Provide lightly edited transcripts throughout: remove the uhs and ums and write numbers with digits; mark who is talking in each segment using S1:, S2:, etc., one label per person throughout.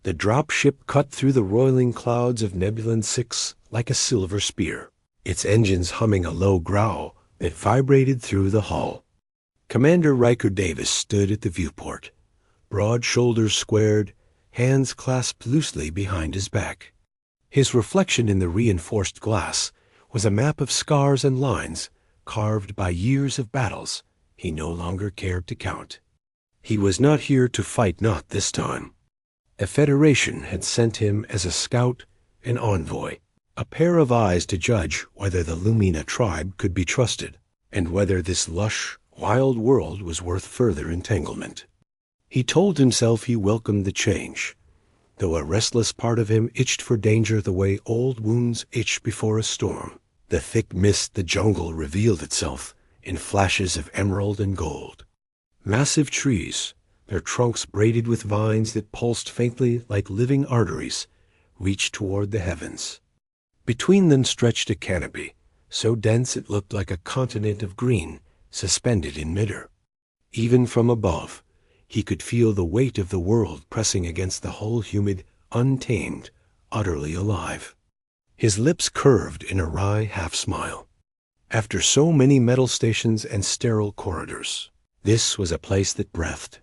S1: The drop ship cut through the roiling clouds of Nebulon 6 like a silver spear, its engines humming a low growl that vibrated through the hull. Commander Riker Davis stood at the viewport, broad shoulders squared, hands clasped loosely behind his back. His reflection in the reinforced glass was a map of scars and lines carved by years of battles he no longer cared to count. He was not here to fight not this time. A Federation had sent him as a scout, an envoy, a pair of eyes to judge whether the Lumina tribe could be trusted, and whether this lush, wild world was worth further entanglement. He told himself he welcomed the change, though a restless part of him itched for danger the way old wounds itch before a storm. The thick mist the jungle revealed itself in flashes of emerald and gold. Massive trees, their trunks braided with vines that pulsed faintly like living arteries, reached toward the heavens. Between them stretched a canopy, so dense it looked like a continent of green suspended in midair. Even from above, he could feel the weight of the world pressing against the whole humid, untamed, utterly alive. His lips curved in a wry half-smile. After so many metal stations and sterile corridors, this was a place that breathed.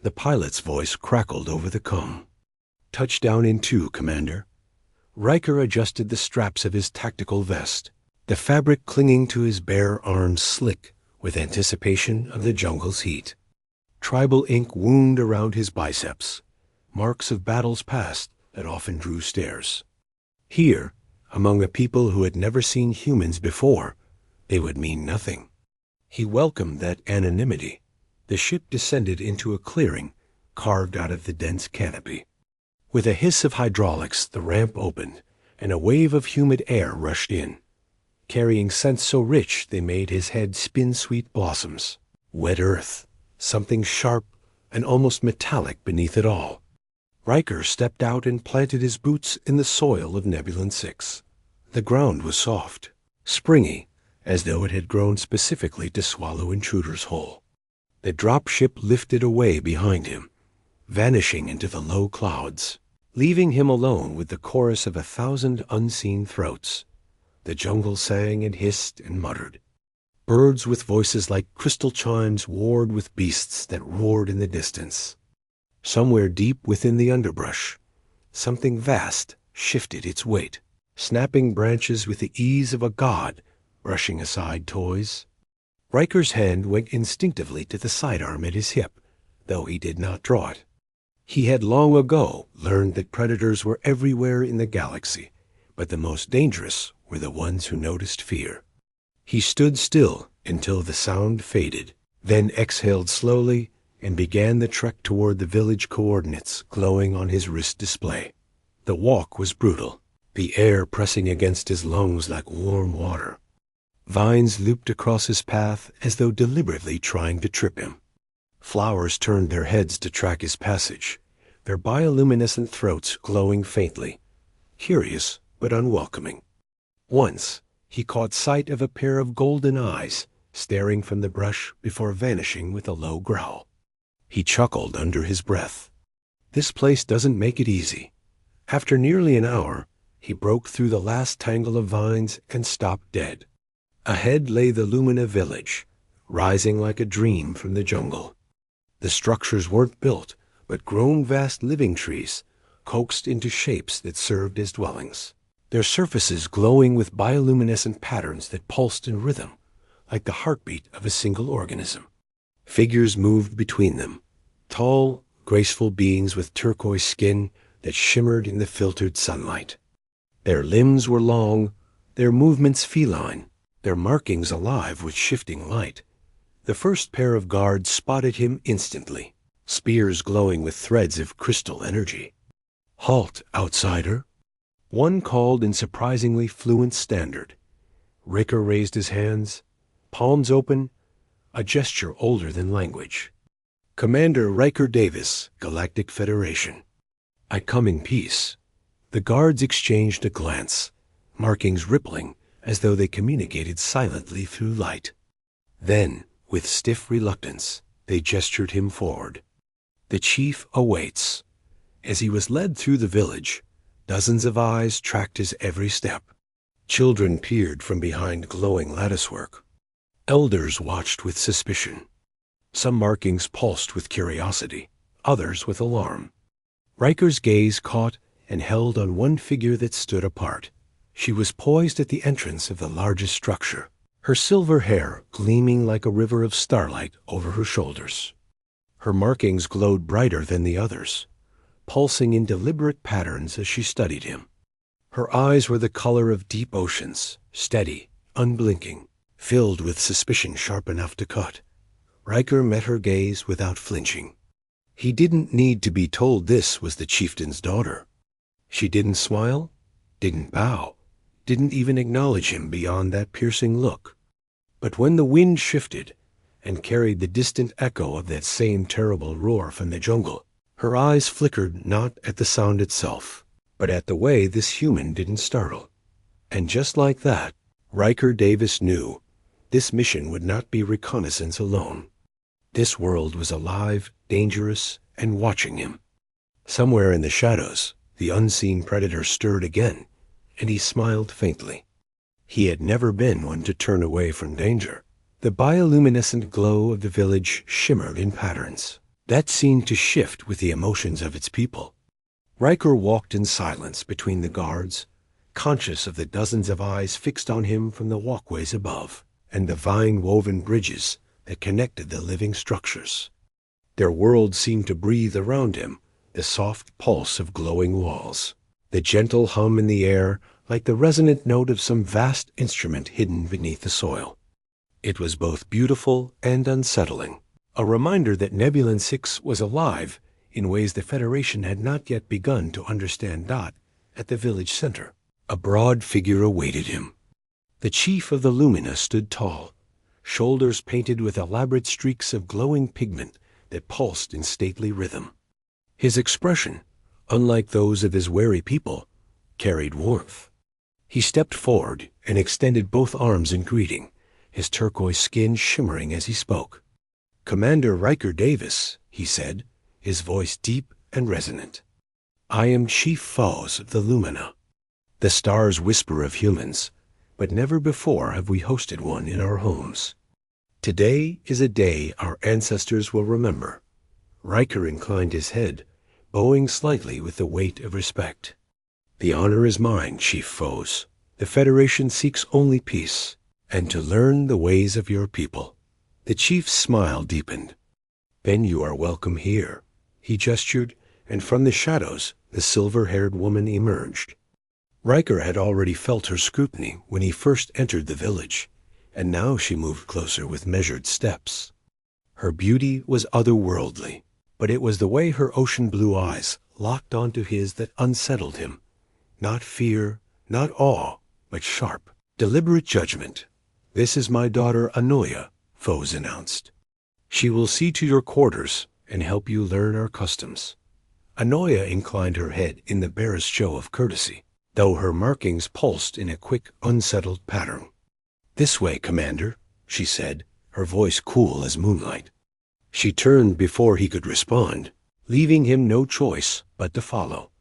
S1: The pilot's voice crackled over the comm. "Touchdown in 2, Commander." Riker adjusted the straps of his tactical vest, the fabric clinging to his bare arms slick with anticipation of the jungle's heat. Tribal ink wound around his biceps, marks of battles past that often drew stares. Here, among a people who had never seen humans before, they would mean nothing. He welcomed that anonymity. The ship descended into a clearing carved out of the dense canopy. With a hiss of hydraulics, the ramp opened, and a wave of humid air rushed in, carrying scents so rich they made his head spin sweet blossoms. Wet earth, something sharp and almost metallic beneath it all. Riker stepped out and planted his boots in the soil of Nebulon 6. The ground was soft, springy, as though it had grown specifically to swallow intruders whole. The drop ship lifted away behind him, vanishing into the low clouds, leaving him alone with the chorus of 1,000 unseen throats. The jungle sang and hissed and muttered. Birds with voices like crystal chimes warred with beasts that roared in the distance. Somewhere deep within the underbrush, something vast shifted its weight, snapping branches with the ease of a god brushing aside toys. Riker's hand went instinctively to the sidearm at his hip, though he did not draw it. He had long ago learned that predators were everywhere in the galaxy, but the most dangerous were the ones who noticed fear. He stood still until the sound faded, then exhaled slowly and began the trek toward the village coordinates glowing on his wrist display. The walk was brutal, the air pressing against his lungs like warm water. Vines looped across his path as though deliberately trying to trip him. Flowers turned their heads to track his passage, their bioluminescent throats glowing faintly, curious but unwelcoming. Once, he caught sight of a pair of golden eyes staring from the brush before vanishing with a low growl. He chuckled under his breath. This place doesn't make it easy. After nearly an hour, he broke through the last tangle of vines and stopped dead. Ahead lay the Lumina village, rising like a dream from the jungle. The structures weren't built, but grown vast living trees, coaxed into shapes that served as dwellings, their surfaces glowing with bioluminescent patterns that pulsed in rhythm, like the heartbeat of a single organism. Figures moved between them, tall, graceful beings with turquoise skin that shimmered in the filtered sunlight. Their limbs were long, their movements feline, their markings alive with shifting light. The first pair of guards spotted him instantly, spears glowing with threads of crystal energy. "Halt, outsider!" One called in surprisingly fluent standard. Riker raised his hands, palms open, a gesture older than language. "Commander Riker Davis, Galactic Federation. I come in peace." The guards exchanged a glance, markings rippling as though they communicated silently through light. Then, with stiff reluctance, they gestured him forward. "The chief awaits." As he was led through the village, dozens of eyes tracked his every step. Children peered from behind glowing latticework. Elders watched with suspicion. Some markings pulsed with curiosity, others with alarm. Riker's gaze caught and held on one figure that stood apart. She was poised at the entrance of the largest structure, her silver hair gleaming like a river of starlight over her shoulders. Her markings glowed brighter than the others, pulsing in deliberate patterns as she studied him. Her eyes were the color of deep oceans, steady, unblinking, filled with suspicion sharp enough to cut. Riker met her gaze without flinching. He didn't need to be told this was the chieftain's daughter. She didn't smile, didn't bow, didn't even acknowledge him beyond that piercing look. But when the wind shifted and carried the distant echo of that same terrible roar from the jungle, her eyes flickered not at the sound itself, but at the way this human didn't startle. And just like that, Riker Davis knew this mission would not be reconnaissance alone. This world was alive, dangerous, and watching him. Somewhere in the shadows, the unseen predator stirred again, and he smiled faintly. He had never been one to turn away from danger. The bioluminescent glow of the village shimmered in patterns that seemed to shift with the emotions of its people. Riker walked in silence between the guards, conscious of the dozens of eyes fixed on him from the walkways above and the vine-woven bridges that connected the living structures. Their world seemed to breathe around him, the soft pulse of glowing walls, the gentle hum in the air like the resonant note of some vast instrument hidden beneath the soil. It was both beautiful and unsettling, a reminder that Nebulan 6 was alive in ways the Federation had not yet begun to understand. At the village center, a broad figure awaited him. The chief of the Lumina stood tall, shoulders painted with elaborate streaks of glowing pigment that pulsed in stately rhythm. His expression, unlike those of his wary people, carried warmth. He stepped forward and extended both arms in greeting, his turquoise skin shimmering as he spoke. "Commander Riker Davis," he said, his voice deep and resonant. "I am Chief Foes of the Lumina, the star's whisper of humans, but never before have we hosted one in our homes. Today is a day our ancestors will remember." Riker inclined his head, bowing slightly with the weight of respect. "The honor is mine, Chief Foes. The Federation seeks only peace, and to learn the ways of your people." The chief's smile deepened. "Then you are welcome here." He gestured, and from the shadows the silver-haired woman emerged. Riker had already felt her scrutiny when he first entered the village, and now she moved closer with measured steps. Her beauty was otherworldly, but it was the way her ocean-blue eyes locked onto his that unsettled him. Not fear, not awe, but sharp, deliberate judgment. "This is my daughter Anoya," Foes announced. "She will see to your quarters and help you learn our customs." Anoya inclined her head in the barest show of courtesy, though her markings pulsed in a quick, unsettled pattern. "This way, Commander," she said, her voice cool as moonlight. She turned before he could respond, leaving him no choice but to follow.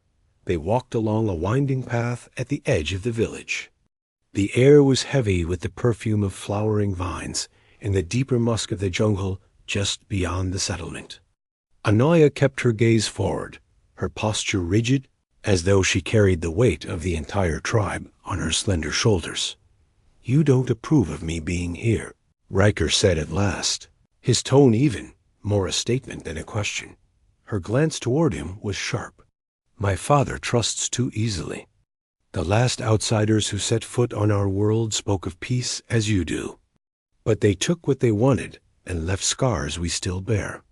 S1: They walked along a winding path at the edge of the village. The air was heavy with the perfume of flowering vines and the deeper musk of the jungle just beyond the settlement. Anoya kept her gaze forward, her posture rigid, as though she carried the weight of the entire tribe on her slender shoulders. "You don't approve of me being here," Riker said at last, his tone even, more a statement than a question. Her glance toward him was sharp. "My father trusts too easily. The last outsiders who set foot on our world spoke of peace as you do. But they took what they wanted and left scars we still bear."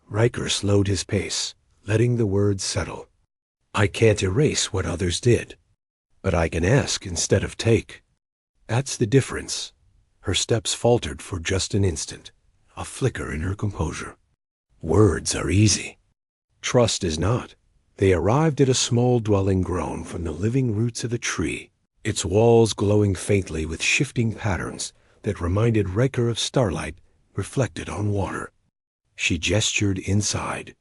S1: Riker slowed his pace, letting the words settle. "I can't erase what others did, but I can ask instead of take. That's the difference." Her steps faltered for just an instant, a flicker in her composure. "Words are easy. Trust is not." They arrived at a small dwelling grown from the living roots of a tree, its walls glowing faintly with shifting patterns that reminded Riker of starlight reflected on water. She gestured inside.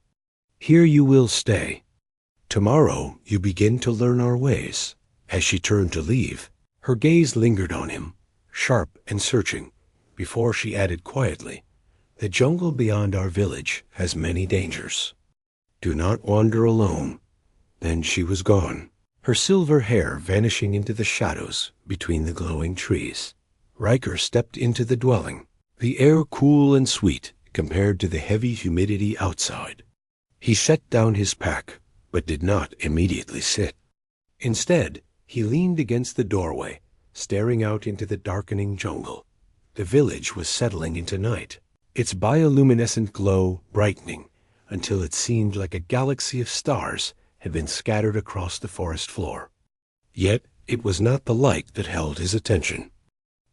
S1: "Here you will stay." Tomorrow you begin to learn our ways." As she turned to leave, her gaze lingered on him, sharp and searching, before she added quietly, "The jungle beyond our village has many dangers. Do not wander alone." Then she was gone, her silver hair vanishing into the shadows between the glowing trees. Riker stepped into the dwelling, the air cool and sweet compared to the heavy humidity outside. He set down his pack, but did not immediately sit. Instead, he leaned against the doorway, staring out into the darkening jungle. The village was settling into night, its bioluminescent glow brightening until it seemed like a galaxy of stars had been scattered across the forest floor. Yet it was not the light that held his attention.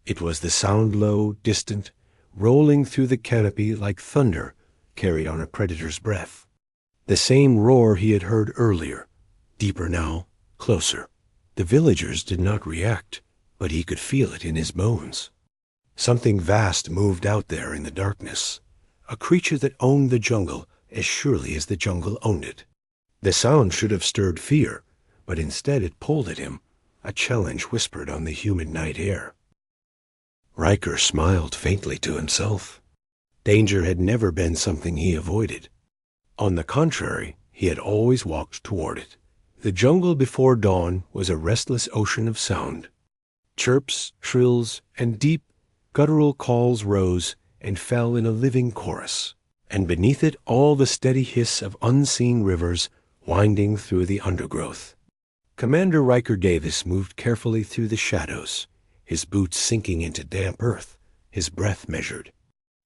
S1: It was the sound, low, distant, rolling through the canopy like thunder carried on a predator's breath. The same roar he had heard earlier, deeper now, closer. The villagers did not react, but he could feel it in his bones. Something vast moved out there in the darkness, a creature that owned the jungle as surely as the jungle owned it. The sound should have stirred fear, but instead it pulled at him, a challenge whispered on the humid night air. Riker smiled faintly to himself. Danger had never been something he avoided. On the contrary, he had always walked toward it. The jungle before dawn was a restless ocean of sound. Chirps, shrills, and deep, guttural calls rose and fell in a living chorus, and beneath it all the steady hiss of unseen rivers winding through the undergrowth. Commander Riker Davis moved carefully through the shadows, his boots sinking into damp earth, his breath measured.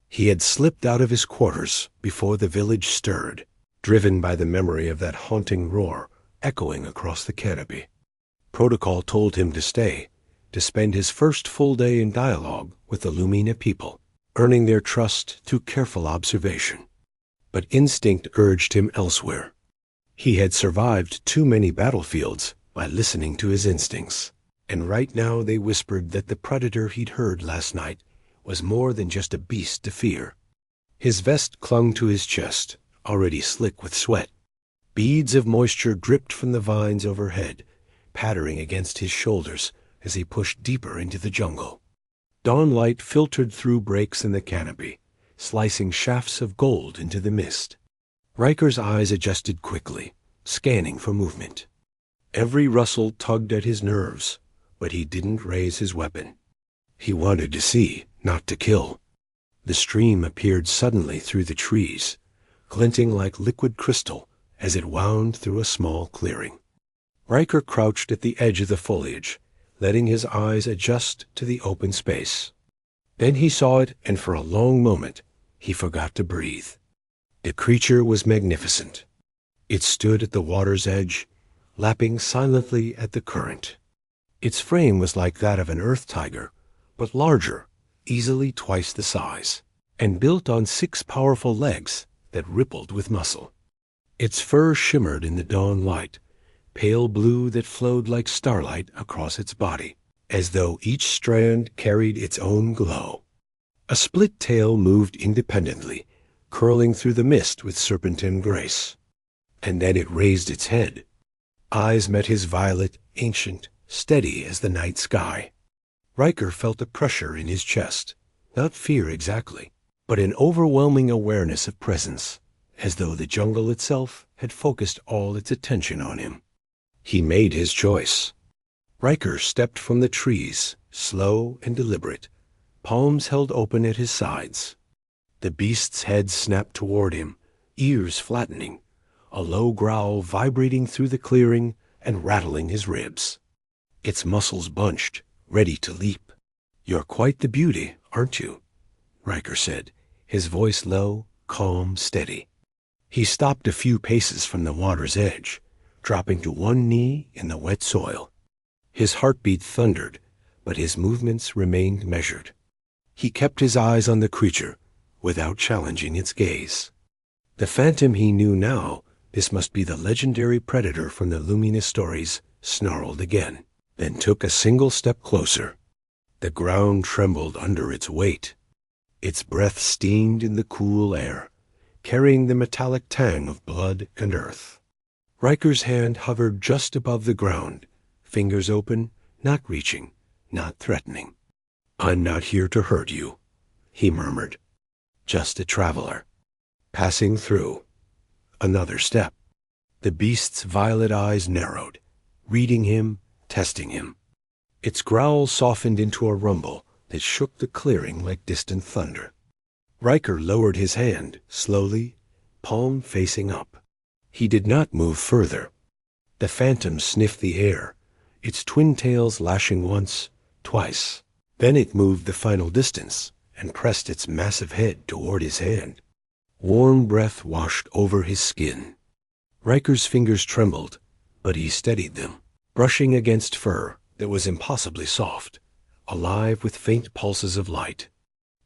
S1: He had slipped out of his quarters before the village stirred, driven by the memory of that haunting roar echoing across the canopy. Protocol told him to stay, to spend his first full day in dialogue with the Lumina people, earning their trust through careful observation. But instinct urged him elsewhere. He had survived too many battlefields by listening to his instincts, and right now they whispered that the predator he'd heard last night was more than just a beast to fear. His vest clung to his chest, already slick with sweat. Beads of moisture dripped from the vines overhead, pattering against his shoulders as he pushed deeper into the jungle. Dawn light filtered through breaks in the canopy, slicing shafts of gold into the mist. Riker's eyes adjusted quickly, scanning for movement. Every rustle tugged at his nerves, but he didn't raise his weapon. He wanted to see, not to kill. The stream appeared suddenly through the trees, glinting like liquid crystal as it wound through a small clearing. Riker crouched at the edge of the foliage, letting his eyes adjust to the open space. Then he saw it, and for a long moment he forgot to breathe. The creature was magnificent. It stood at the water's edge, lapping silently at the current. Its frame was like that of an earth tiger, but larger, easily twice the size, and built on 6 powerful legs that rippled with muscle. Its fur shimmered in the dawn light, pale blue that flowed like starlight across its body, as though each strand carried its own glow. A split tail moved independently, curling through the mist with serpentine grace. And then it raised its head. Eyes met his violet, ancient, steady as the night sky. Riker felt a pressure in his chest, not fear exactly, but an overwhelming awareness of presence, as though the jungle itself had focused all its attention on him. He made his choice. Riker stepped from the trees, slow and deliberate, palms held open at his sides. The beast's head snapped toward him, ears flattening, a low growl vibrating through the clearing and rattling his ribs. Its muscles bunched, ready to leap. "You're quite the beauty, aren't you?" Riker said, his voice low, calm, steady. He stopped a few paces from the water's edge, dropping to one knee in the wet soil. His heartbeat thundered, but his movements remained measured. He kept his eyes on the creature, without challenging its gaze. The phantom he knew now, this must be the legendary predator from the Lumina stories, snarled again, then took a single step closer. The ground trembled under its weight. Its breath steamed in the cool air, carrying the metallic tang of blood and earth. Riker's hand hovered just above the ground, fingers open, not reaching, not threatening. "I'm not here to hurt you," he murmured. "Just a traveler. Passing through." Another step. The beast's violet eyes narrowed, reading him, testing him. Its growl softened into a rumble that shook the clearing like distant thunder. Riker lowered his hand, slowly, palm facing up. He did not move further. The phantom sniffed the air, its twin tails lashing once, twice. Then it moved the final distance and pressed its massive head toward his hand. Warm breath washed over his skin. Riker's fingers trembled, but he steadied them, brushing against fur that was impossibly soft, alive with faint pulses of light.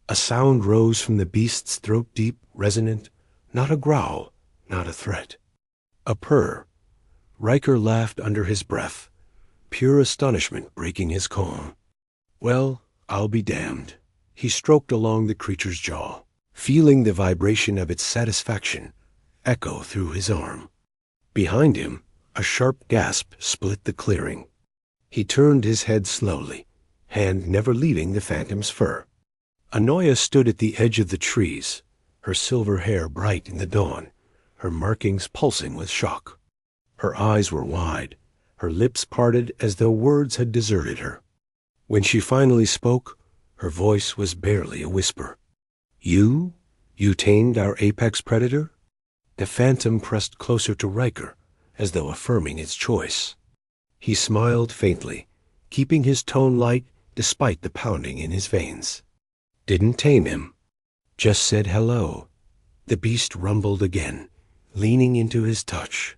S1: A sound rose from the beast's throat, deep, resonant, not a growl, not a threat. A purr. Riker laughed under his breath, pure astonishment breaking his calm. "Well, I'll be damned." He stroked along the creature's jaw, feeling the vibration of its satisfaction echo through his arm. Behind him, a sharp gasp split the clearing. He turned his head slowly, hand never leaving the phantom's fur. Anoya stood at the edge of the trees, her silver hair bright in the dawn, her markings pulsing with shock. Her eyes were wide, her lips parted as though words had deserted her. When she finally spoke, her voice was barely a whisper. "You? You tamed our apex predator?" The phantom pressed closer to Riker, as though affirming its choice. He smiled faintly, keeping his tone light despite the pounding in his veins. "Didn't tame him. Just said hello." The beast rumbled again, leaning into his touch.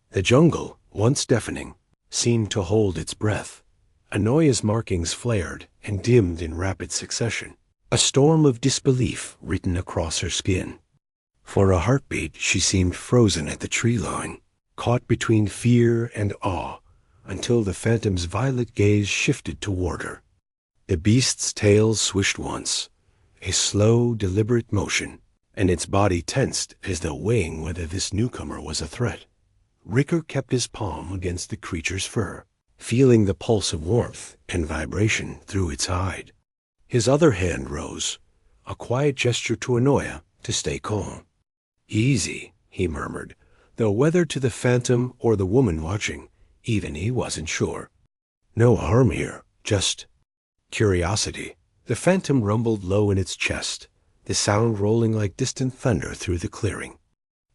S1: The jungle, once deafening, seemed to hold its breath. Anoya's markings flared and dimmed in rapid succession, a storm of disbelief written across her skin. For a heartbeat, she seemed frozen at the tree line, caught between fear and awe, until the phantom's violet gaze shifted toward her. The beast's tail swished once, a slow, deliberate motion, and its body tensed as though weighing whether this newcomer was a threat. Riker kept his palm against the creature's fur, feeling the pulse of warmth and vibration through its hide. His other hand rose, a quiet gesture to Anoya to stay calm. "Easy," he murmured, though whether to the phantom or the woman watching, even he wasn't sure. "No harm here, just curiosity." The phantom rumbled low in its chest, the sound rolling like distant thunder through the clearing.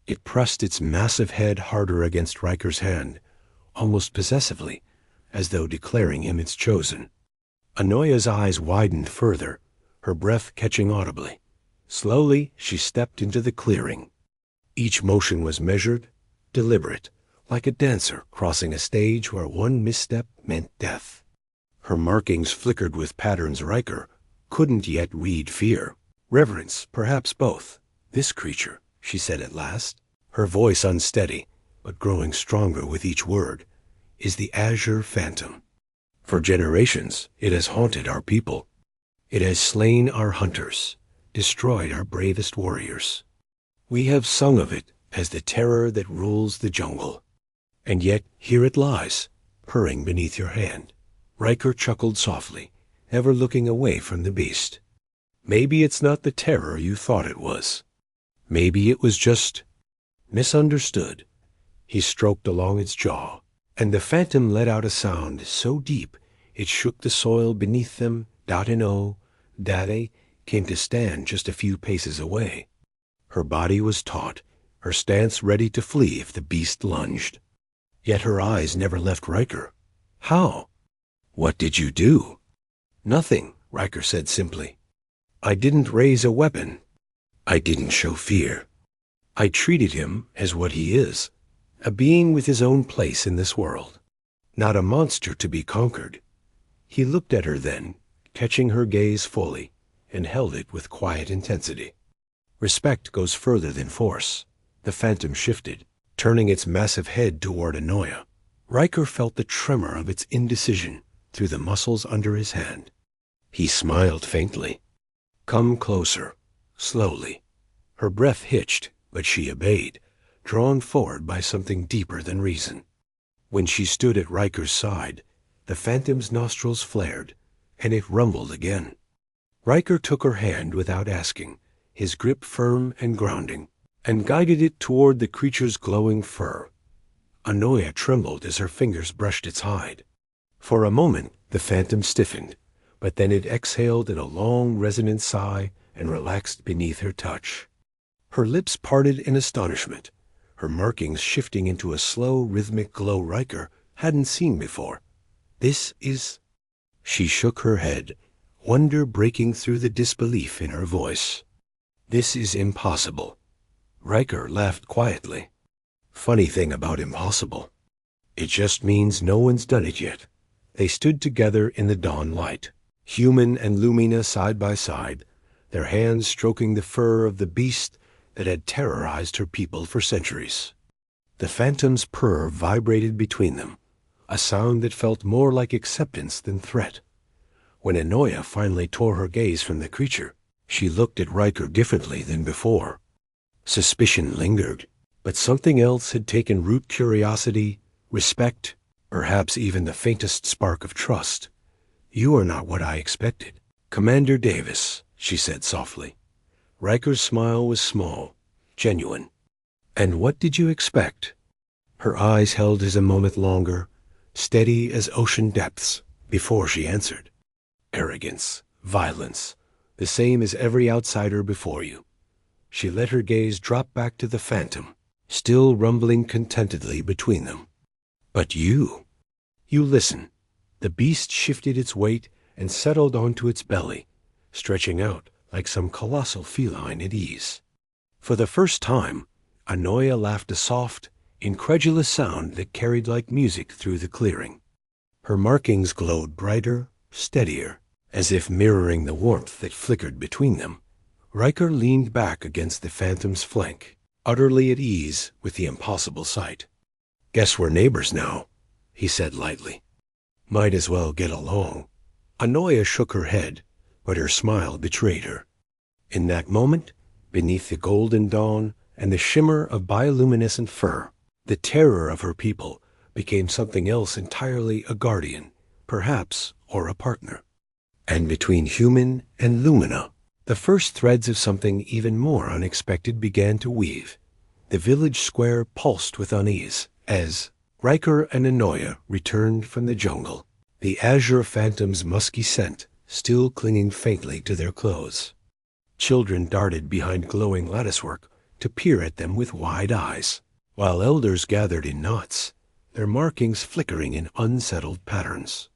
S1: It pressed its massive head harder against Riker's hand, almost possessively, as though declaring him its chosen. Anoya's eyes widened further, her breath catching audibly. Slowly, she stepped into the clearing. Each motion was measured, deliberate, like a dancer crossing a stage where one misstep meant death. Her markings flickered with patterns Riker couldn't yet read. Fear, reverence, perhaps both. "This creature," she said at last, her voice unsteady, but growing stronger with each word, "is the Azure Phantom. For generations, it has haunted our people. It has slain our hunters, destroyed our bravest warriors. We have sung of it as the terror that rules the jungle. And yet here it lies, purring beneath your hand." Riker chuckled softly, never looking away from the beast. "Maybe it's not the terror you thought it was. Maybe it was just misunderstood." He stroked along its jaw, and the phantom let out a sound so deep it shook the soil beneath them. Date Date came to stand just a few paces away. Her body was taut, her stance ready to flee if the beast lunged. Yet her eyes never left Riker. "How? What did you do?" "Nothing," Riker said simply. "I didn't raise a weapon. I didn't show fear. I treated him as what he is, a being with his own place in this world, not a monster to be conquered." He looked at her then, catching her gaze fully, and held it with quiet intensity. Respect goes further than force. The phantom shifted, turning its massive head toward Anoya. Riker felt the tremor of its indecision through the muscles under his hand. He smiled faintly. "Come closer," slowly. Her breath hitched, but she obeyed, drawn forward by something deeper than reason. When she stood at Riker's side, the Phantom's nostrils flared, and it rumbled again. Riker took her hand without asking, his grip firm and grounding, and guided it toward the creature's glowing fur. Anoia trembled as her fingers brushed its hide. For a moment, the Phantom stiffened, but then it exhaled in a long, resonant sigh and relaxed beneath her touch. Her lips parted in astonishment, her markings shifting into a slow, rhythmic glow Riker hadn't seen before. "This is—" She shook her head, wonder breaking through the disbelief in her voice. "This is impossible." Riker laughed quietly. "Funny thing about impossible. It just means no one's done it yet." They stood together in the dawn light, human and Lumina side by side, their hands stroking the fur of the beast that had terrorized her people for centuries. The Phantom's purr vibrated between them, a sound that felt more like acceptance than threat. When Anoia finally tore her gaze from the creature, she looked at Riker differently than before. Suspicion lingered, but something else had taken root: curiosity, respect, perhaps even the faintest spark of trust. "You are not what I expected, Commander Davis," she said softly. Riker's smile was small, genuine. "And what did you expect?" Her eyes held his a moment longer, steady as ocean depths, before she answered. "Arrogance, violence, the same as every outsider before you." She let her gaze drop back to the Phantom, still rumbling contentedly between them. "But you listen." The beast shifted its weight and settled onto its belly, stretching out like some colossal feline at ease. For the first time, Anoia laughed a soft, incredulous sound that carried like music through the clearing. Her markings glowed brighter, steadier, as if mirroring the warmth that flickered between them. Riker leaned back against the Phantom's flank, utterly at ease with the impossible sight. "Guess we're neighbors now," he said lightly. "Might as well get along." Anoia shook her head, but her smile betrayed her. In that moment, beneath the golden dawn and the shimmer of bioluminescent fur, the terror of her people became something else entirely: a guardian, perhaps, or a partner. And between human and Lumina, the first threads of something even more unexpected began to weave. The village square pulsed with unease as Riker and Anoia returned from the jungle, the azure Phantom's musky scent still clinging faintly to their clothes. Children darted behind glowing latticework to peer at them with wide eyes, while elders gathered in knots, their markings flickering in unsettled patterns.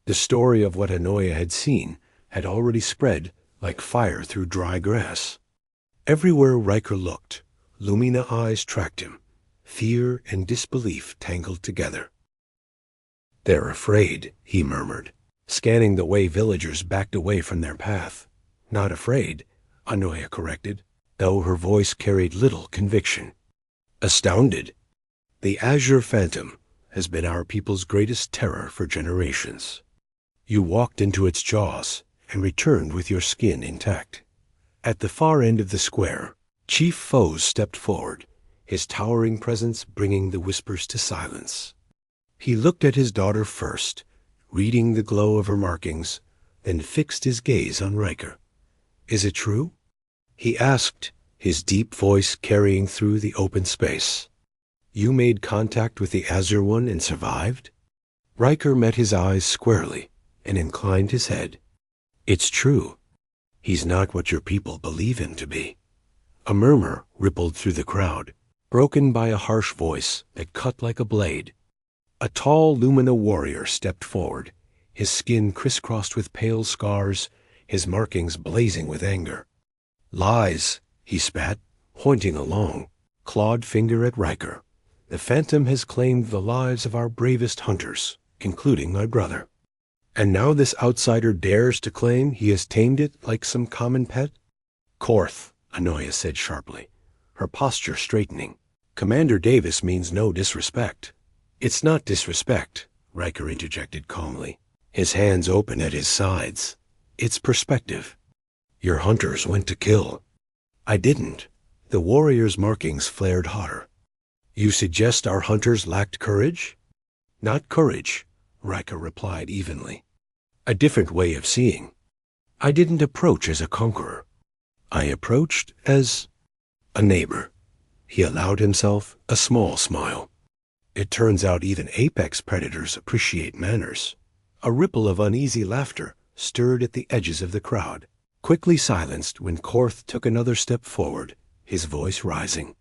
S1: The story of what Anoia had seen had already spread like fire through dry grass. Everywhere Riker looked, Lumina eyes tracked him, fear and disbelief tangled together. "They're afraid," he murmured, scanning the way villagers backed away from their path. "Not afraid," Anoia corrected, though her voice carried little conviction. "Astounded. The Azure Phantom has been our people's greatest terror for generations. You walked into its jaws and returned with your skin intact." At the far end of the square, Chief Foes stepped forward, his towering presence bringing the whispers to silence. He looked at his daughter first, reading the glow of her markings, then fixed his gaze on Riker. "Is it true?" he asked, his deep voice carrying through the open space. "You made contact with the Azure One and survived?" Riker met his eyes squarely and inclined his head. "It's true. He's not what your people believe him to be." A murmur rippled through the crowd, broken by a harsh voice that cut like a blade. A tall Lumina warrior stepped forward, his skin crisscrossed with pale scars, his markings blazing with anger. "Lies," he spat, pointing along, clawed finger at Riker. "The Phantom has claimed the lives of our bravest hunters, including my brother. And now this outsider dares to claim he has tamed it like some common pet?" "Korth," Anoia said sharply, her posture straightening. "Commander Davis means no disrespect." "It's not disrespect," Riker interjected calmly, his hands open at his sides. "It's perspective. Your hunters went to kill." "I didn't." The warrior's markings flared hotter. You suggest our hunters lacked courage? Not courage, Riker replied evenly. A different way of seeing. I didn't approach as a conqueror. I approached as a neighbor. He allowed himself a small smile. It turns out even apex predators appreciate manners. A ripple of uneasy laughter stirred at the edges of the crowd, quickly silenced when Korth took another step forward, his voice rising.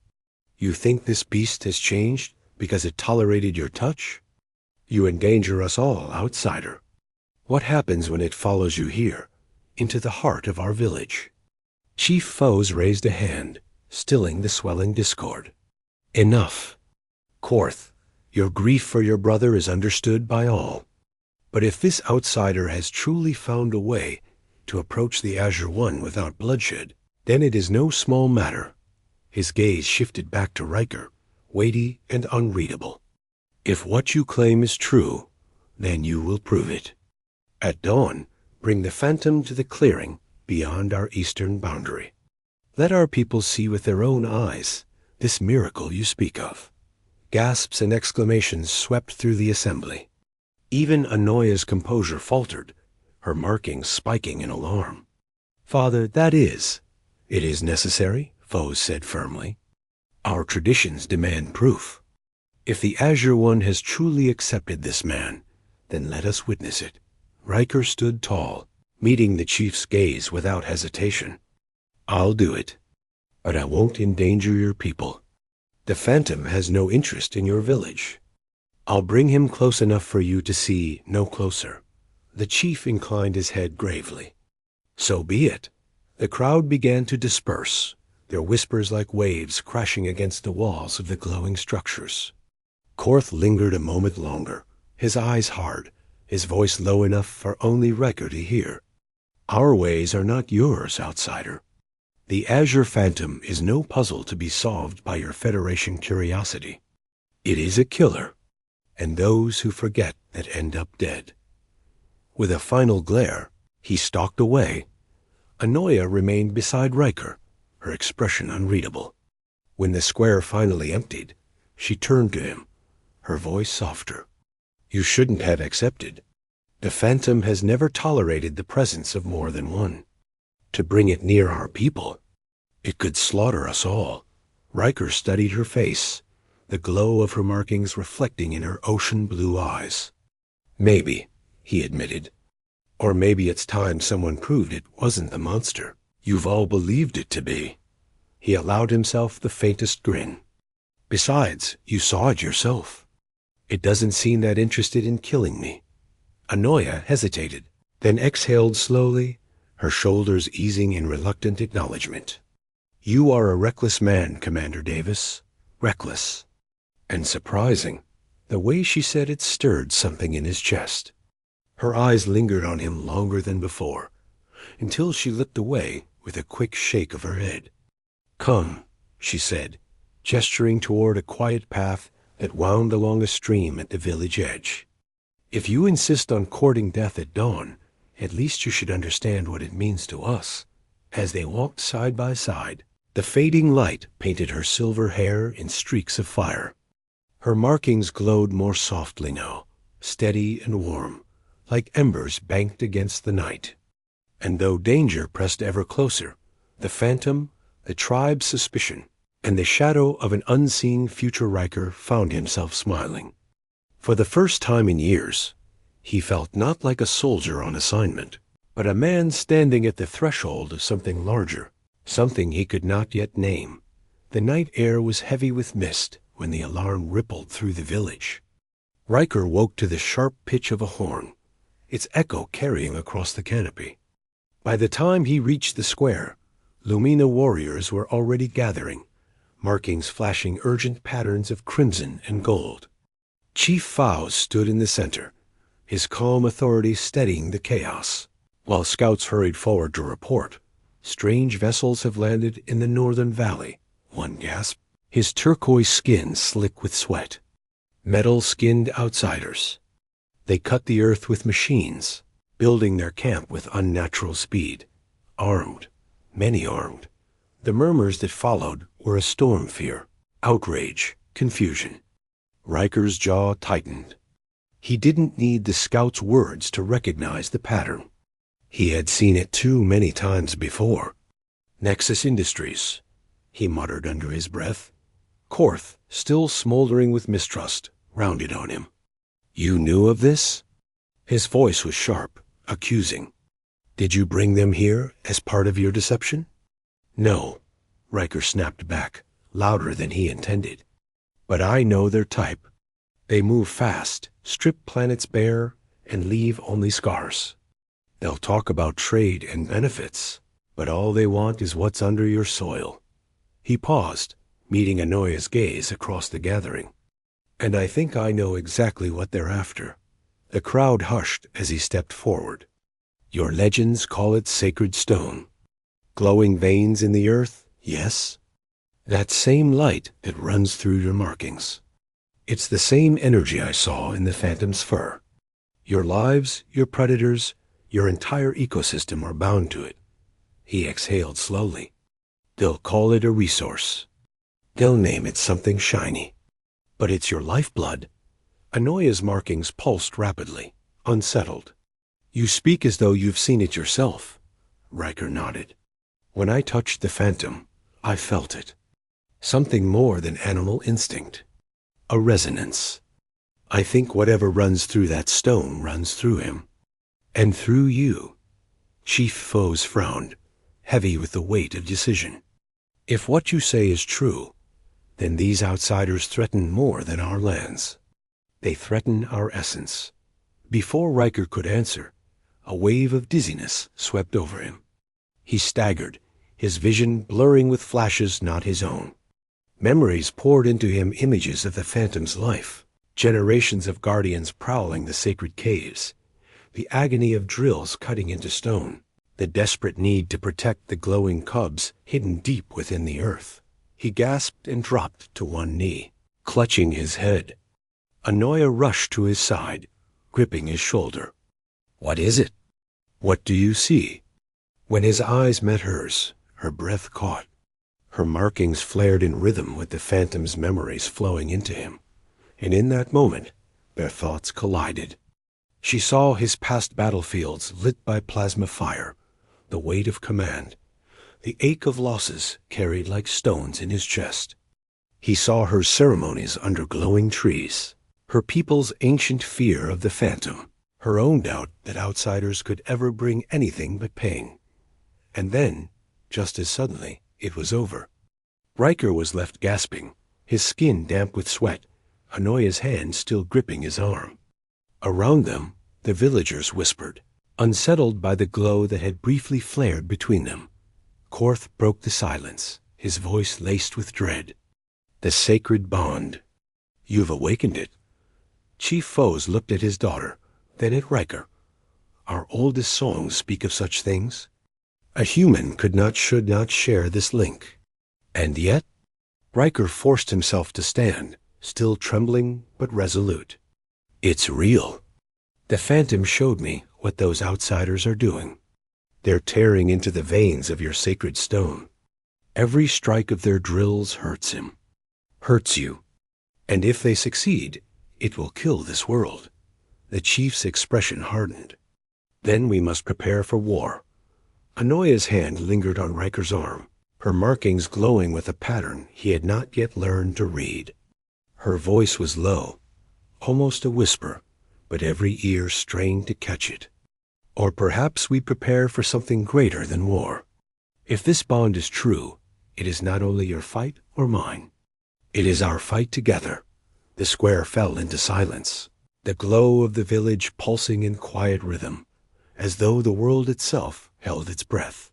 S1: You think this beast has changed because it tolerated your touch? You endanger us all, outsider. What happens when it follows you here, into the heart of our village? Chief Foes raised a hand, stilling the swelling discord. Enough. Korth, your grief for your brother is understood by all. But if this outsider has truly found a way to approach the Azure One without bloodshed, then it is no small matter. His gaze shifted back to Riker, weighty and unreadable. If what you claim is true, then you will prove it. At dawn, bring the Phantom to the clearing beyond our eastern boundary. Let our people see with their own eyes this miracle you speak of. Gasps and exclamations swept through the assembly. Even Anoya's composure faltered, her markings spiking in alarm. Father, it is necessary, Foes said firmly. Our traditions demand proof. If the Azure One has truly accepted this man, then let us witness it. Riker stood tall, meeting the chief's gaze without hesitation. I'll do it, but I won't endanger your people. The Phantom has no interest in your village. I'll bring him close enough for you to see no closer. The chief inclined his head gravely. So be it. The crowd began to disperse, their whispers like waves crashing against the walls of the glowing structures. Korth lingered a moment longer, his eyes hard, his voice low enough for only Riker to hear. Our ways are not yours, outsider. The Azure Phantom is no puzzle to be solved by your Federation curiosity. It is a killer, and those who forget that end up dead. With a final glare, he stalked away. Anoya remained beside Riker, her expression unreadable. When the square finally emptied, she turned to him, her voice softer. You shouldn't have accepted. The Phantom has never tolerated the presence of more than one. To bring it near our people, it could slaughter us all. Riker studied her face, the glow of her markings reflecting in her ocean blue eyes. Maybe, he admitted. Or maybe it's time someone proved it wasn't the monster you've all believed it to be. He allowed himself the faintest grin. Besides, you saw it yourself. It doesn't seem that interested in killing me. Anoya hesitated, then exhaled slowly, her shoulders easing in reluctant acknowledgement. You are a reckless man, Commander Davis. Reckless. And surprising. The way she said it stirred something in his chest. Her eyes lingered on him longer than before, until she looked away with a quick shake of her head. Come, she said, gesturing toward a quiet path that wound along a stream at the village edge. If you insist on courting death at dawn, at least you should understand what it means to us. As they walked side by side, the fading light painted her silver hair in streaks of fire. Her markings glowed more softly now, steady and warm, like embers banked against the night. And though danger pressed ever closer, the Phantom, the tribe's suspicion, and the shadow of an unseen future Riker found himself smiling. For the first time in years, he felt not like a soldier on assignment, but a man standing at the threshold of something larger, something he could not yet name. The night air was heavy with mist when the alarm rippled through the village. Riker woke to the sharp pitch of a horn, its echo carrying across the canopy. By the time he reached the square, Lumina warriors were already gathering, markings flashing urgent patterns of crimson and gold. Chief Fows stood in the center, his calm authority steadying the chaos. While scouts hurried forward to report, strange vessels have landed in the northern valley, one gasped, his turquoise skin slick with sweat. Metal-skinned outsiders. They cut the earth with machines, building their camp with unnatural speed. Armed, many armed. The murmurs that followed were a storm fear, outrage, confusion. Riker's jaw tightened. He didn't need the scout's words to recognize the pattern. He had seen it too many times before. Nexus Industries, he muttered under his breath. Korth, still smoldering with mistrust, rounded on him. You knew of this? His voice was sharp, accusing. Did you bring them here as part of your deception? No, Riker snapped back, louder than he intended. But I know their type. They move fast, strip planets bare, and leave only scars. They'll talk about trade and benefits, but all they want is what's under your soil. He paused, meeting Anoya's gaze across the gathering. And I think I know exactly what they're after. The crowd hushed as he stepped forward. Your legends call it sacred stone. Glowing veins in the earth, yes? That same light that runs through your markings. It's the same energy I saw in the Phantom's fur. Your lives, your predators, your entire ecosystem are bound to it. He exhaled slowly. They'll call it a resource. They'll name it something shiny. But it's your lifeblood. Anoya's markings pulsed rapidly, unsettled. You speak as though you've seen it yourself. Riker nodded. When I touched the Phantom, I felt it. Something more than animal instinct. A resonance. I think whatever runs through that stone runs through him. And through you. Chief Foes frowned, heavy with the weight of decision. If what you say is true, then these outsiders threaten more than our lands. They threaten our essence. Before Riker could answer, a wave of dizziness swept over him. He staggered, his vision blurring with flashes not his own. Memories poured into him, images of the Phantom's life, generations of guardians prowling the sacred caves, the agony of drills cutting into stone, the desperate need to protect the glowing cubs hidden deep within the earth. He gasped and dropped to one knee, clutching his head. Anoya rushed to his side, gripping his shoulder. What is it? What do you see? When his eyes met hers, her breath caught. Her markings flared in rhythm with the Phantom's memories flowing into him, and in that moment, their thoughts collided. She saw his past battlefields lit by plasma fire, the weight of command, the ache of losses carried like stones in his chest. He saw her ceremonies under glowing trees, her people's ancient fear of the Phantom, her own doubt that outsiders could ever bring anything but pain. And then, just as suddenly, it was over. Riker was left gasping, his skin damp with sweat, Anoya's hand still gripping his arm. Around them, the villagers whispered, unsettled by the glow that had briefly flared between them. Korth broke the silence, his voice laced with dread. The sacred bond. You've awakened it. Chief Foes looked at his daughter, then at Riker. Our oldest songs speak of such things. A human should not share this link. And yet, Riker forced himself to stand, still trembling but resolute. It's real. The Phantom showed me what those outsiders are doing. They're tearing into the veins of your sacred stone. Every strike of their drills hurts him. Hurts you. And if they succeed, it will kill this world. The chief's expression hardened. Then we must prepare for war. Anoya's hand lingered on Riker's arm, her markings glowing with a pattern he had not yet learned to read. Her voice was low, almost a whisper, but every ear strained to catch it. Or perhaps we prepare for something greater than war. If this bond is true, it is not only your fight or mine. It is our fight together. The square fell into silence, the glow of the village pulsing in quiet rhythm, as though the world itself held its breath.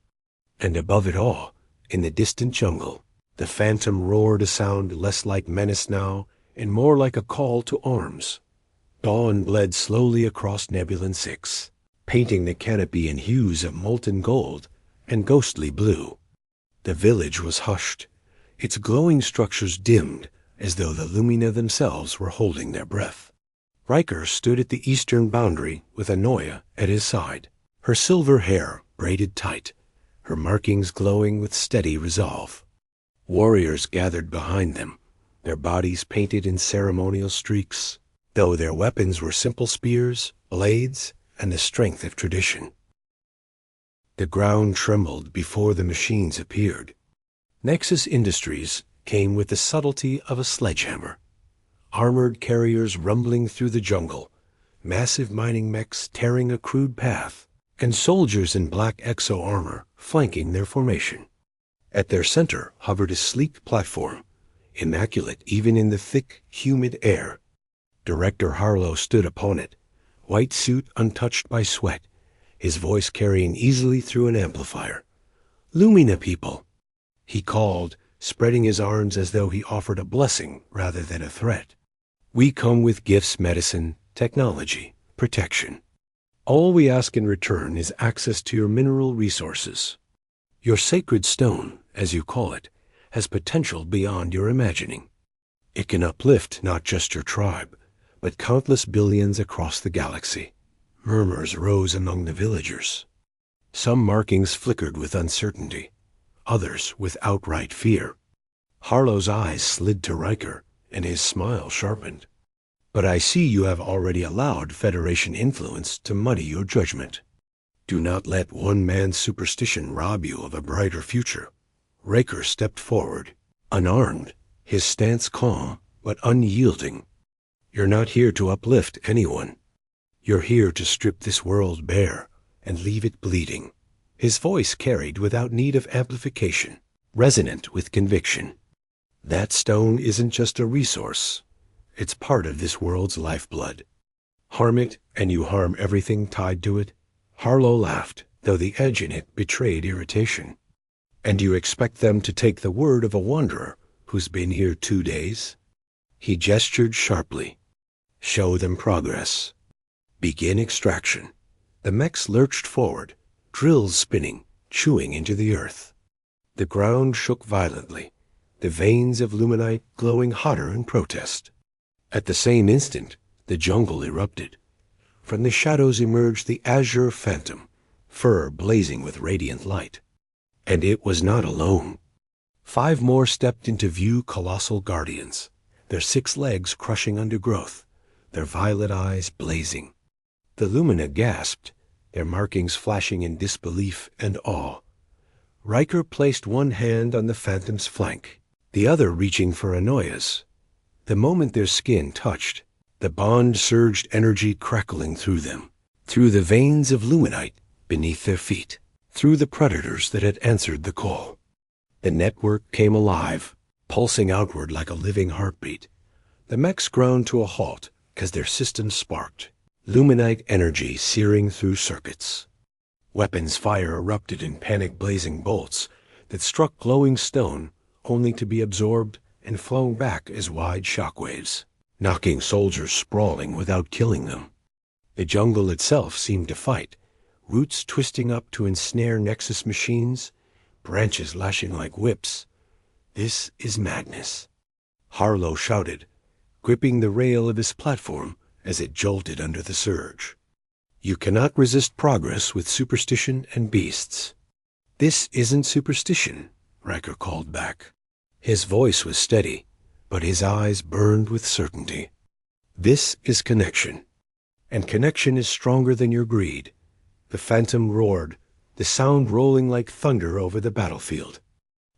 S1: And above it all, in the distant jungle, the Phantom roared a sound less like menace now and more like a call to arms. Dawn bled slowly across Nebulan 6, painting the canopy in hues of molten gold and ghostly blue. The village was hushed, its glowing structures dimmed as though the lumina themselves were holding their breath. Riker stood at the eastern boundary with Anoya at his side, her silver hair braided tight, her markings glowing with steady resolve. Warriors gathered behind them, their bodies painted in ceremonial streaks, though their weapons were simple spears, blades, and the strength of tradition. The ground trembled before the machines appeared. Nexus Industries came with the subtlety of a sledgehammer. Armored carriers rumbling through the jungle, massive mining mechs tearing a crude path, and soldiers in black exo-armor flanking their formation. At their center hovered a sleek platform, immaculate even in the thick, humid air. Director Harlow stood upon it, white suit untouched by sweat, his voice carrying easily through an amplifier. "Lumina people," he called, spreading his arms as though he offered a blessing rather than a threat. "We come with gifts, medicine, technology, protection. All we ask in return is access to your mineral resources. Your sacred stone, as you call it, has potential beyond your imagining. It can uplift not just your tribe, but countless billions across the galaxy." Murmurs rose among the villagers. Some markings flickered with uncertainty, others with outright fear. Harlow's eyes slid to Riker, and his smile sharpened. "But I see you have already allowed Federation influence to muddy your judgment. Do not let one man's superstition rob you of a brighter future." Riker stepped forward, unarmed, his stance calm but unyielding. "You're not here to uplift anyone. You're here to strip this world bare and leave it bleeding." His voice carried without need of amplification, resonant with conviction. "That stone isn't just a resource. It's part of this world's lifeblood. Harm it, and you harm everything tied to it." Harlow laughed, though the edge in it betrayed irritation. "And you expect them to take the word of a wanderer who's been here 2 days?" He gestured sharply. "Show them progress. Begin extraction." The mechs lurched forward, drills spinning, chewing into the earth. The ground shook violently, the veins of luminite glowing hotter in protest. At the same instant, the jungle erupted. From the shadows emerged the azure phantom, fur blazing with radiant light. And it was not alone. 5 more stepped into view, colossal guardians, their 6 legs crushing undergrowth, their violet eyes blazing. The Lumina gasped, their markings flashing in disbelief and awe. Riker placed one hand on the phantom's flank, the other reaching for Anoya's. The moment their skin touched, the bond surged, energy crackling through them, through the veins of luminite beneath their feet, through the predators that had answered the call. The network came alive, pulsing outward like a living heartbeat. The mechs ground to a halt as their systems sparked, luminite energy searing through circuits. Weapons fire erupted in panic-blazing bolts that struck glowing stone only to be absorbed and flown back as wide shockwaves, knocking soldiers sprawling without killing them. The jungle itself seemed to fight, roots twisting up to ensnare Nexus machines, branches lashing like whips. "This is madness," Harlow shouted, gripping the rail of his platform as it jolted under the surge. "You cannot resist progress with superstition and beasts." "This isn't superstition," Riker called back. His voice was steady, but his eyes burned with certainty. "This is connection, and connection is stronger than your greed." The phantom roared, the sound rolling like thunder over the battlefield.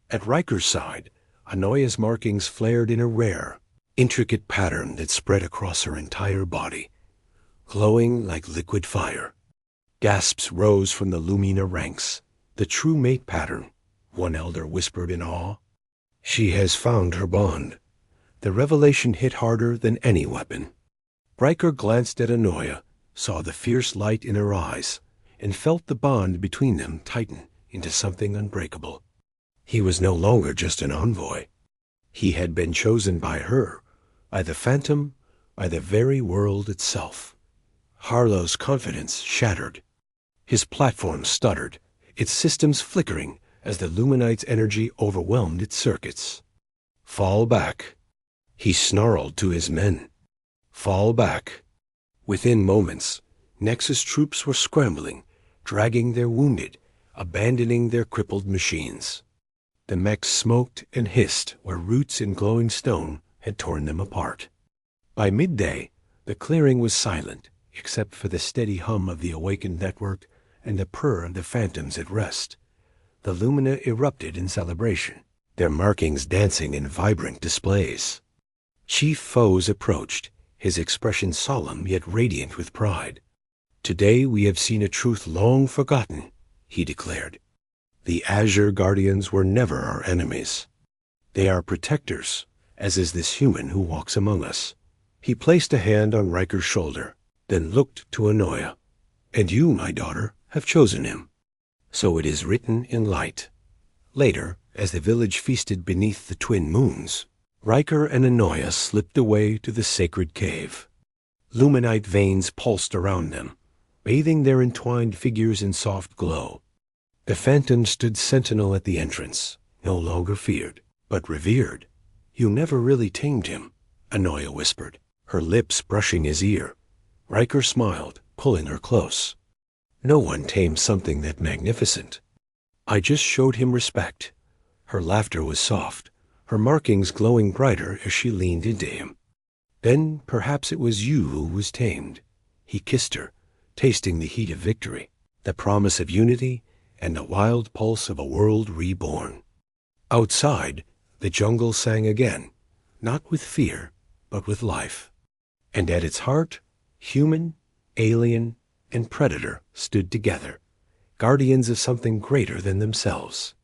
S1: At Riker's side, Anoya's markings flared in a rare, intricate pattern that spread across her entire body, glowing like liquid fire. Gasps rose from the Lumina ranks. "The true mate pattern," one elder whispered in awe. "She has found her bond." The revelation hit harder than any weapon. Riker glanced at Anoya, saw the fierce light in her eyes, and felt the bond between them tighten into something unbreakable. He was no longer just an envoy. He had been chosen by her, by the Phantom, by the very world itself. Harlow's confidence shattered. His platform stuttered, its systems flickering as the Luminite's energy overwhelmed its circuits. "Fall back," he snarled to his men. "Fall back." Within moments, Nexus troops were scrambling, dragging their wounded, abandoning their crippled machines. The mechs smoked and hissed where roots in glowing stone had torn them apart. By midday, the clearing was silent, except for the steady hum of the awakened network and the purr of the phantoms at rest. The lumina erupted in celebration, their markings dancing in vibrant displays. Chief Foes approached, his expression solemn yet radiant with pride. "Today we have seen a truth long forgotten," he declared. "The Azure Guardians were never our enemies. They are protectors, as is this human who walks among us." He placed a hand on Riker's shoulder, then looked to Anoia. "And you, my daughter, have chosen him. So it is written in light." Later, as the village feasted beneath the twin moons, Riker and Anoia slipped away to the sacred cave. Luminite veins pulsed around them, bathing their entwined figures in soft glow. The phantom stood sentinel at the entrance, no longer feared, but revered. "You never really tamed him," Anoia whispered, her lips brushing his ear. Riker smiled, pulling her close. "No one tames something that magnificent. I just showed him respect." Her laughter was soft, her markings glowing brighter as she leaned into him. "Then perhaps it was you who was tamed." He kissed her, tasting the heat of victory, the promise of unity, and the wild pulse of a world reborn. Outside, the jungle sang again, not with fear, but with life. And at its heart, human, alien, and predator stood together, guardians of something greater than themselves.